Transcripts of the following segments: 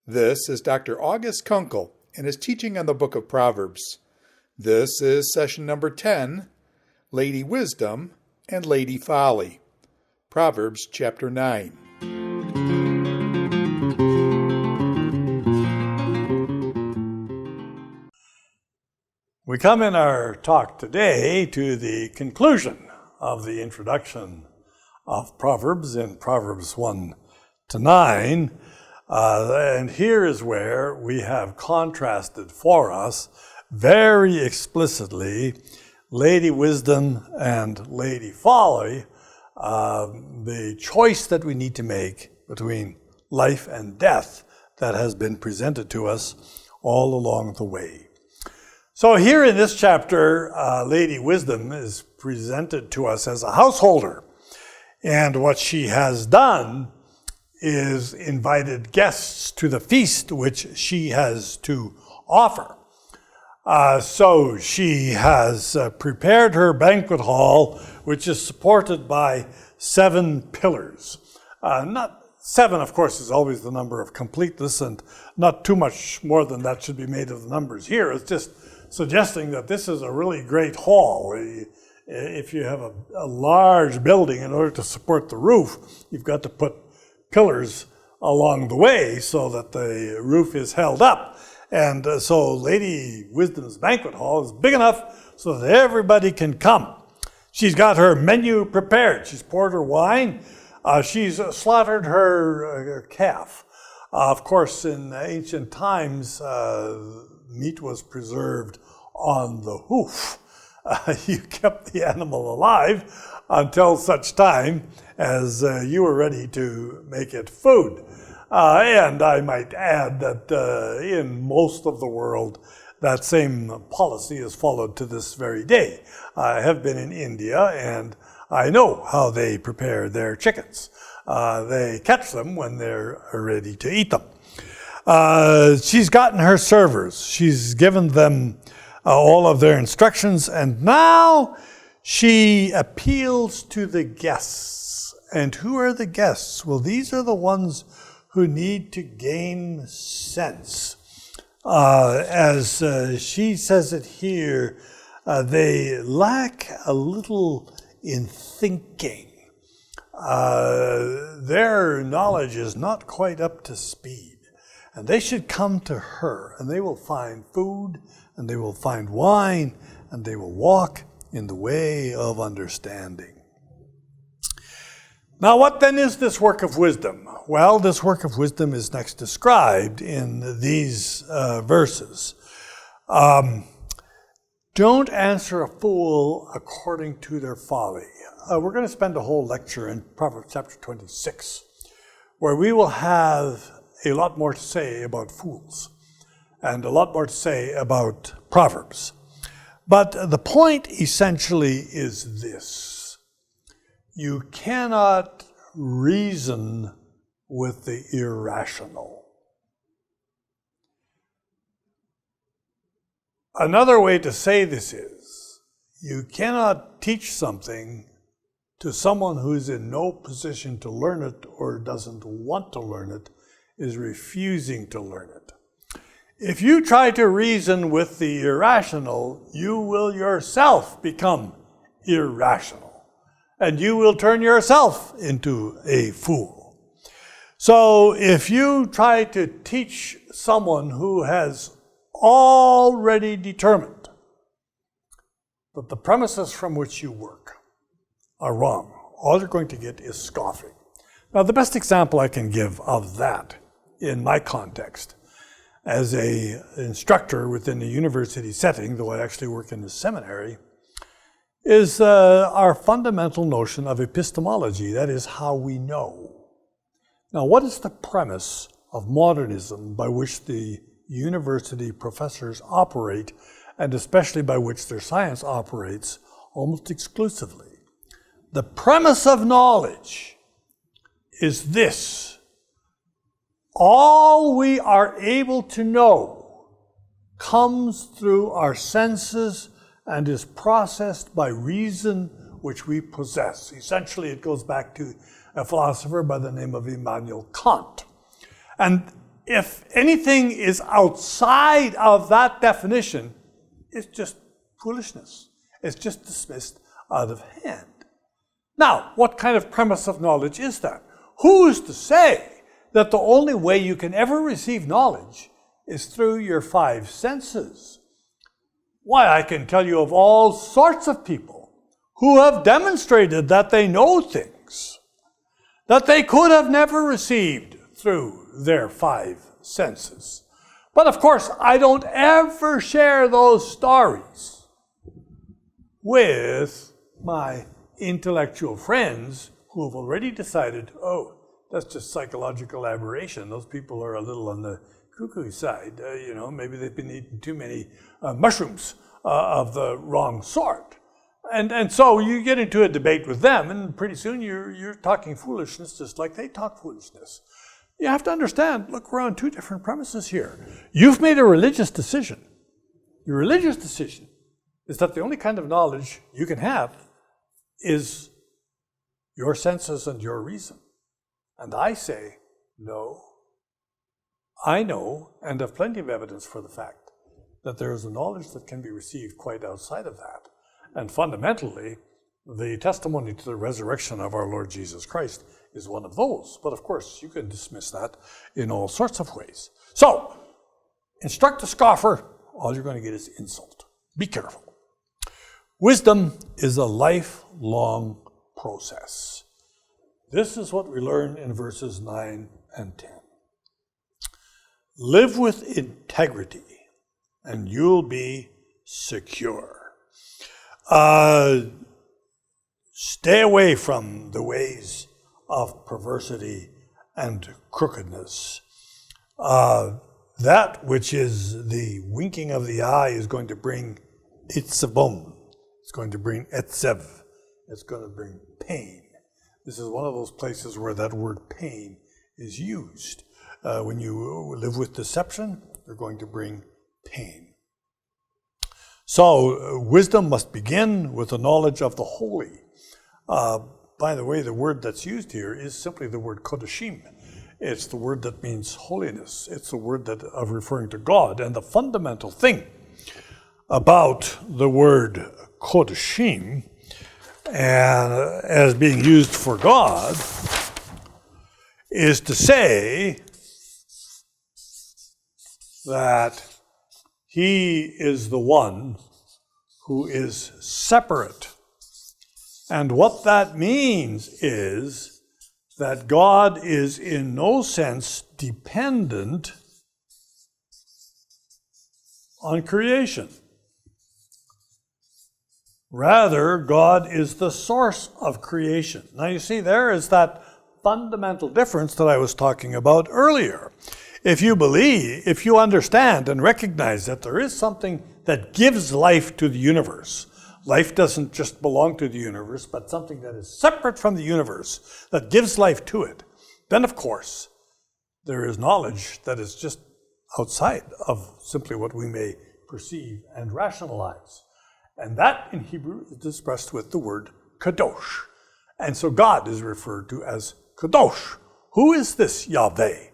This is Dr. August Konkel and his teaching on the book of Proverbs. This is session number 10, Lady Wisdom and Lady Folly. Proverbs chapter 9. We come in our talk today to the conclusion of the introduction of Proverbs in Proverbs 1 to 9. And here is where we have contrasted for us very explicitly Lady Wisdom and Lady Folly, the choice that we need to make between life and death that has been presented to us all along the way. So here in this chapter, Lady Wisdom is presented to us as a householder. And what she has done is invited guests to the feast which she has to offer. So she has prepared her banquet hall, which is supported by 7 pillars. Not 7, of course, is always the number of completeness, and not too much more than that should be made of the numbers here. It's just suggesting that this is a really great hall. If you have a large building, in order to support the roof, you've got to put pillars along the way so that the roof is held up. And so Lady Wisdom's banquet hall is big enough so that everybody can come. She's got her menu prepared. She's poured her wine. She's slaughtered her calf. Of course, in ancient times, meat was preserved on the hoof. You kept the animal alive until such time as you were ready to make it food. And I might add that in most of the world, that same policy is followed to this very day. I have been in India, and I know how they prepare their chickens. They catch them when they're ready to eat them. She's gotten her servers. She's given them all of their instructions, and now she appeals to the guests. And who are the guests? Well, these are the ones who need to gain sense. As she says it here, they lack a little in thinking. Their knowledge is not quite up to speed. And they should come to her, and they will find food, and they will find wine, and they will walk in the way of understanding. Now, what then is this work of wisdom? Well, this work of wisdom is next described in these verses. Don't answer a fool according to their folly. We're going to spend a whole lecture in Proverbs chapter 26, where we will have a lot more to say about fools and a lot more to say about Proverbs. But the point essentially is this: you cannot reason with the irrational. Another way to say this is, you cannot teach something to someone who's in no position to learn it or doesn't want to learn it, is refusing to learn it. If you try to reason with the irrational, you will yourself become irrational, and you will turn yourself into a fool. So if you try to teach someone who has already determined that the premises from which you work are wrong, all you're going to get is scoffing. Now, the best example I can give of that in my context as an instructor within a university setting, though I actually work in a seminary, is our fundamental notion of epistemology, that is, how we know. Now, what is the premise of modernism by which the university professors operate, and especially by which their science operates almost exclusively? The premise of knowledge is this: all we are able to know comes through our senses and is processed by reason which we possess. Essentially, it goes back to a philosopher by the name of Immanuel Kant. And if anything is outside of that definition, it's just foolishness. It's just dismissed out of hand. Now, what kind of premise of knowledge is that? Who is to say that the only way you can ever receive knowledge is through your five senses? Why, I can tell you of all sorts of people who have demonstrated that they know things that they could have never received through their five senses. But of course, I don't ever share those stories with my intellectual friends who have already decided, oh, that's just psychological aberration. Those people are a little on the cuckoo side. Maybe they've been eating too many mushrooms of the wrong sort. And so you get into a debate with them, and pretty soon you're talking foolishness just like they talk foolishness. You have to understand, look, we're on two different premises here. You've made a religious decision. Your religious decision is that the only kind of knowledge you can have is your senses and your reason. And I say, no. I know, and have plenty of evidence for the fact, that there is a knowledge that can be received quite outside of that. And fundamentally, the testimony to the resurrection of our Lord Jesus Christ is one of those. But of course, you can dismiss that in all sorts of ways. So, instruct a scoffer, all you're going to get is insult. Be careful. Wisdom is a lifelong process. This is what we learn in verses 9 and 10. Live with integrity, and you'll be secure. Stay away from the ways of perversity and crookedness. That which is the winking of the eye is going to bring itzavon. It's going to bring etzev. It's going to bring pain. This is one of those places where that word pain is used. When you live with deception, you're going to bring pain. So, wisdom must begin with the knowledge of the holy. By the way, the word that's used here is simply the word Kadoshim. It's the word that means holiness. It's the word that of referring to God. And the fundamental thing about the word Kadoshim, and as being used for God, is to say that He is the one who is separate. And what that means is that God is in no sense dependent on creation. Rather, God is the source of creation. Now you see, there is that fundamental difference that I was talking about earlier. If you believe, if you understand and recognize that there is something that gives life to the universe, life doesn't just belong to the universe, but something that is separate from the universe, that gives life to it, then of course, there is knowledge that is just outside of simply what we may perceive and rationalize. And that in Hebrew is expressed with the word Kadosh. And so God is referred to as Kadosh. Who is this Yahweh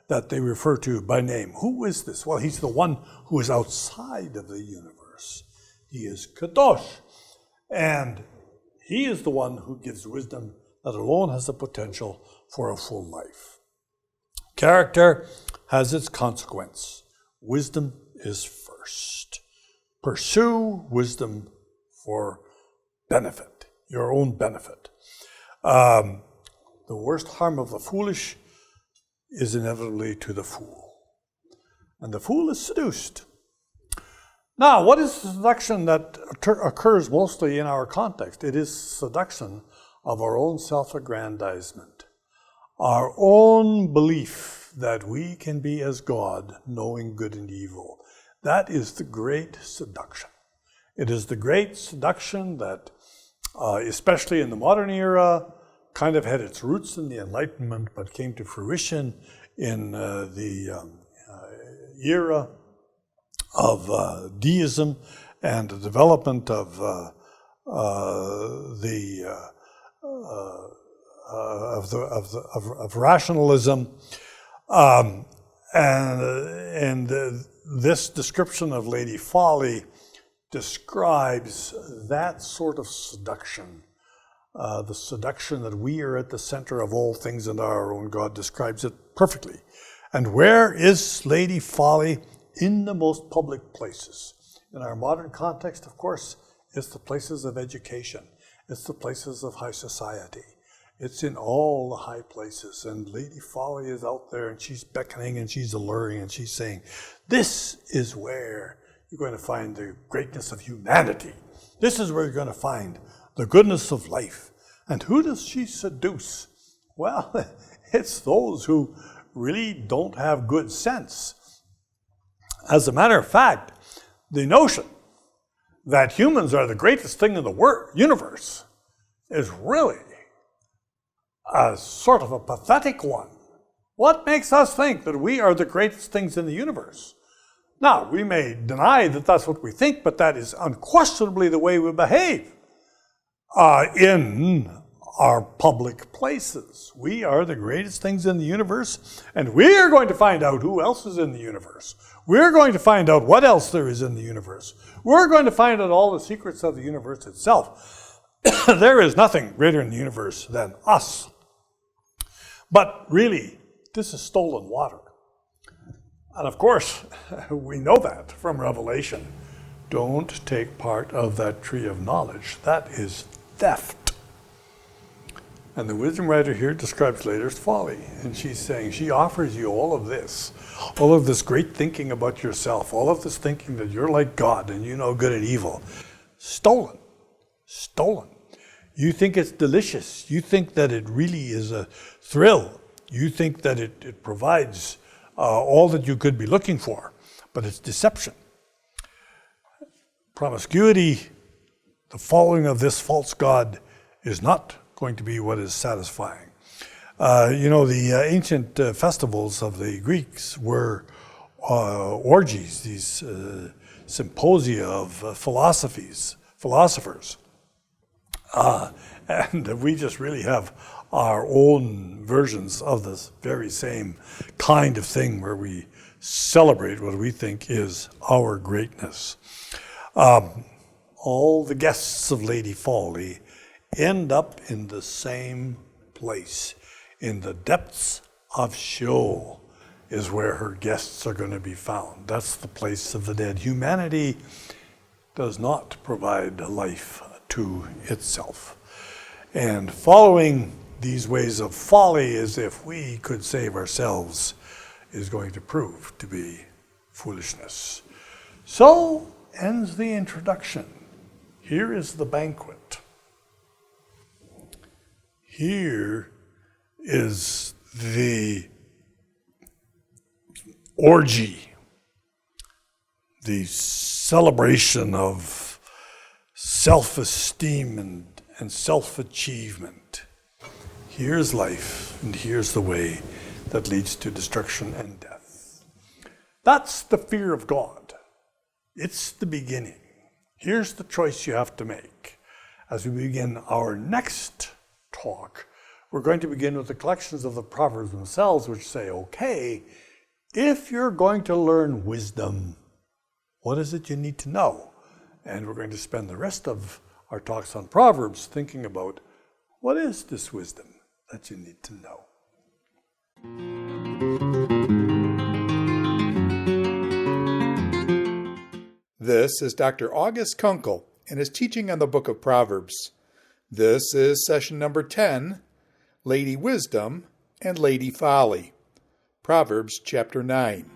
that they refer to by name? Who is this? Well, He's the one who is outside of the universe. He is Kadosh. And He is the one who gives wisdom that alone has the potential for a full life. Character has its consequence. Wisdom is first. Pursue wisdom for benefit, your own benefit. The worst harm of the foolish is inevitably to the fool. And the fool is seduced. Now, what is the seduction that occurs mostly in our context? It is seduction of our own self-aggrandizement, our own belief that we can be as God, knowing good and evil. That is the great seduction. It is the great seduction that, especially in the modern era, kind of had its roots in the Enlightenment, but came to fruition in the era of deism and the development of of rationalism, and this description of Lady Folly describes that sort of seduction, the seduction that we are at the center of all things and our own God describes it perfectly. And where is Lady Folly? In the most public places. In our modern context, of course, it's the places of education. It's the places of high society. It's in all the high places. And Lady Folly is out there and she's beckoning and she's alluring and she's saying, this is where you're going to find the greatness of humanity. This is where you're going to find the goodness of life. And who does she seduce? Well, it's those who really don't have good sense. As a matter of fact, the notion that humans are the greatest thing in the universe is really a sort of a pathetic one. What makes us think that we are the greatest things in the universe? Now, we may deny that that's what we think, but that is unquestionably the way we behave in our public places. We are the greatest things in the universe, and we are going to find out who else is in the universe. We're going to find out what else there is in the universe. We're going to find out all the secrets of the universe itself. There is nothing greater in the universe than us. But really, this is stolen water. And of course, we know that from Revelation. Don't take part of that tree of knowledge. That is theft. And the wisdom writer here describes later as folly. And she's saying she offers you all of this great thinking about yourself, all of this thinking that you're like God and you know good and evil. Stolen. Stolen. You think it's delicious. You think that it really is a thrill. You think that it provides all that you could be looking for. But it's deception. Promiscuity, the following of this false god, is not going to be what is satisfying. The ancient festivals of the Greeks were orgies, these symposia of philosophers. And we just really have our own versions of this very same kind of thing where we celebrate what we think is our greatness. All the guests of Lady Folly end up in the same place. In the depths of Sheol is where her guests are going to be found. That's the place of the dead. Humanity does not provide life to itself. And following these ways of folly as if we could save ourselves is going to prove to be foolishness. So ends the introduction. Here is the banquet. Here is the orgy, the celebration of self-esteem and self-achievement. Here's life, and here's the way that leads to destruction and death. That's the fear of God. It's the beginning. Here's the choice you have to make. As we begin our next talk, we're going to begin with the collections of the Proverbs themselves, which say, okay, if you're going to learn wisdom, what is it you need to know? And we're going to spend the rest of our talks on Proverbs thinking about what is this wisdom that you need to know. This is Dr. August Konkel and his teaching on the book of Proverbs. This is session number 10, Lady Wisdom and Lady Folly. Proverbs chapter 9.